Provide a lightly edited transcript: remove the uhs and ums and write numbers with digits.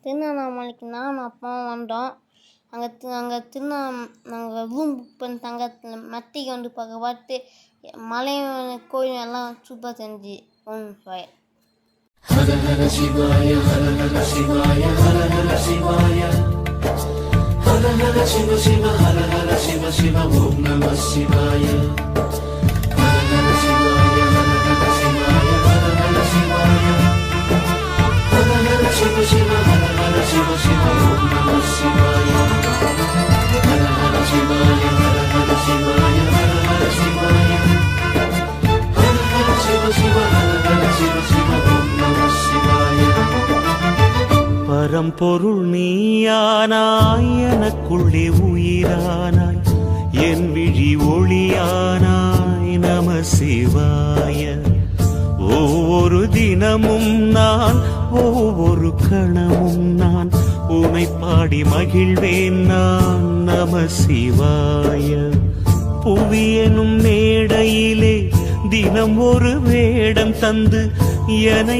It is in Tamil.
திருவண்ணாமலைக்கு நானும் அப்பாவும் வந்தோம். அங்கே நாங்கள் ரூம் புக் பண்ணி தங்கத்தில் மத்திக்கு வந்து பார்த்து மலையும் கோயிலும் எல்லாம் சூப்பராக செஞ்சு சிவாய. ஹர ஹர சிவாய ஹர ஹர சிவாய ஹர ஹர சிவாய ஹர ஹர சிவ சிவ ஹர ஹர சிவ சிவ ஓம் நம சிவாய. ஹர ஹர சிவாய ஹர ஹர சிவாய ஹர ஹர சிவாய ஹர ஹர சிவ சிவ ஹர ஹர சிவ சிவ ஓம் நம சிவாய. ஹர ஹர சிவாய ஹர ஹர சிவாய ஹர ஹர சிவாய ஹர ஹர சிவ சிவ ஹர ஹர சிவ சிவ ஓம் நம சிவாய. பரம்பொருள் நீயானாய், எனக்குள்ளே உயிரானாய், என் விழி ஒளியானாய், நம சிவாய. ஒவ்வொரு தினமும் நான், ஒவ்வொரு கணமும் நான் உனை பாடி மகிழ்வேன் நான், நம சிவாய. புவி எனும் மேடையிலே தினம் ஒரு வேடம் தந்து என்னை